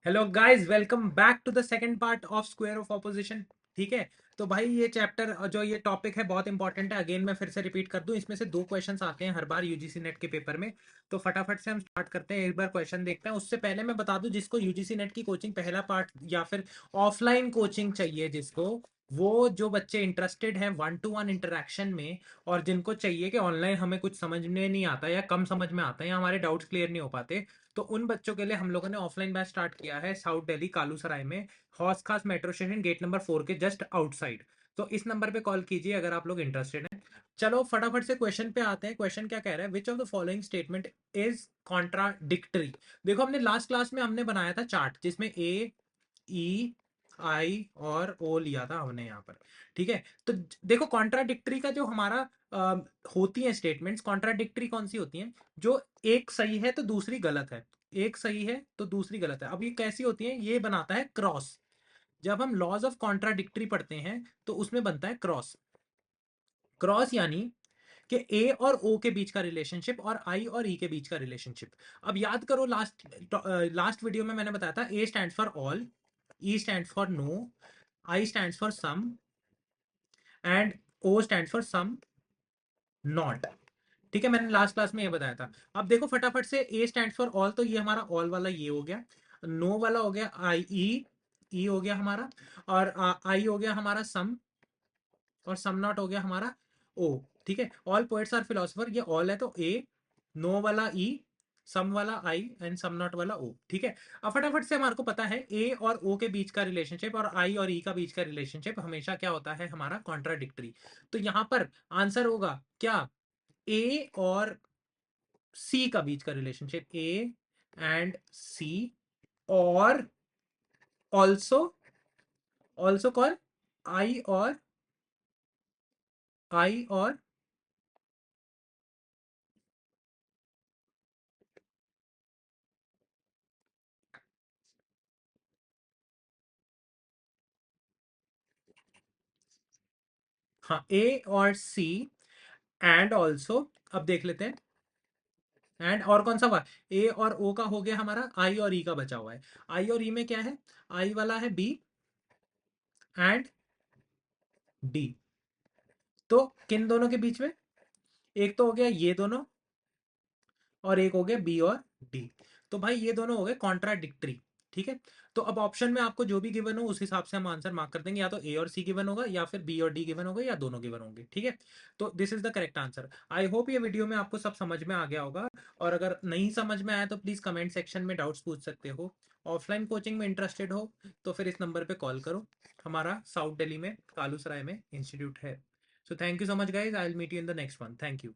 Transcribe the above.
Hello guys, welcome back to the second part of square of opposition. ठीक है। तो भाई ये चैप्टर जो ये टॉपिक है बहुत इंपॉर्टेंट है। अगेन मैं फिर से रिपीट कर दूं, इसमें से दो क्वेश्चंस आते हैं हर बार यूजीसी नेट के पेपर में। तो फटाफट से हम स्टार्ट करते हैं, एक बार क्वेश्चन देखते हैं। उससे पहले मैं बता दूं, जिसको यूजीसी नेट की कोचिंग पहला पार्ट या फिर ऑफलाइन कोचिंग चाहिए, जिसको वो जो बच्चे इंटरेस्टेड हैं वन टू वन इंटरेक्शन में, और जिनको चाहिए कि ऑनलाइन हमें कुछ समझ में नहीं आता या कम समझ में आता है या हमारे डाउट्स क्लियर नहीं हो पाते, तो उन बच्चों के लिए हम लोगों ने ऑफलाइन बैच स्टार्ट किया है साउथ दिल्ली कालू सराय में, हौस खास मेट्रो स्टेशन गेट नंबर 4 के जस्ट आउटसाइड। तो इस नंबर पे कॉल कीजिए अगर आप लोग इंटरेस्टेड हैं। चलो फटाफट से क्वेश्चन पे आते हैं। क्वेश्चन क्या कह रहा है, which of the following statement is contradictory. देखो, हमने लास्ट क्लास में हमने बनाया था चार्ट, जिसमें ए, ई, आई और ओ लिया था हमने यहाँ पर। ठीक है। तो देखो, कॉन्ट्राडिक्टरी का जो हमारा अ, होती है स्टेटमेंट्स, कॉन्ट्राडिक्टरी कौन सी होती हैं? जो एक सही है तो दूसरी गलत है, एक सही है तो दूसरी गलत है। अब ये कैसी होती है? ये बनाता है क्रॉस। जब हम लॉज ऑफ कॉन्ट्राडिक्टरी पढ़ते हैं तो उसमें बनता है क्रॉस। क्रॉस यानी कि ए और ओ के बीच का रिलेशनशिप और आई और ई के बीच का रिलेशनशिप। अब याद करो, लास्ट वीडियो में मैंने बताया था A stands for all, E stands for no, I stands for some and O stands for some not. ठीक है, मैंने लास्ट क्लास में ये बताया था। अब देखो फटाफट से, ए स्टैंड्स फॉर ऑल, तो ये हमारा ऑल वाला ये हो गया। नो वाला हो गया आई ई, ई हो गया हमारा। और आई हो गया हमारा सम, और सम नॉट हो गया हमारा ओ। ठीक है, ऑल पोएट्स आर फिलोसोफर, ये ऑल है तो ए, नो वाला ई, सम वाला आई एंड सम नॉट वाला ओ। ठीक है। अब फटाफट से हमारे को पता है ए और ओ के बीच का रिलेशनशिप और आई और ई का बीच का रिलेशनशिप हमेशा क्या होता है? हमारा कॉन्ट्राडिक्टरी। तो यहां पर आंसर होगा क्या? ए और सी का बीच का रिलेशनशिप, ए एंड सी, और ऑल्सो, ऑल्सो कौन? आई और, आई और, हाँ, ए और सी एंड ऑल्सो। अब देख लेते हैं, एंड और कौन सा हुआ? ए और ओ का हो गया हमारा, आई और ई का बचा हुआ है। आई और ई में क्या है? आई वाला है बी एंड डी। तो किन दोनों के बीच में? एक तो हो गया ये दोनों, और एक हो गया बी और डी। तो भाई ये दोनों हो गए कॉन्ट्राडिक्टरी। ठीक है। तो अब ऑप्शन में आपको जो भी गिवन हो उस हिसाब से हम आंसर मार्क कर देंगे, या तो ए और सी गिवन होगा या फिर बी और डी गिवन होगा या दोनों गिवन होंगे। ठीक है। तो this is the correct answer. I hope ये वीडियो में आपको सब समझ में आ गया होगा। और अगर नहीं समझ में आया तो प्लीज कमेंट सेक्शन में डाउट्स पूछ सकते हो। ऑफलाइन कोचिंग में इंटरेस्टेड हो तो फिर इस नंबर पे कॉल करो। हमारा साउथ दिल्ली में कालू सराय में इंस्टीट्यूट है। So thank you so much guys, I will meet you in the next one. Thank you.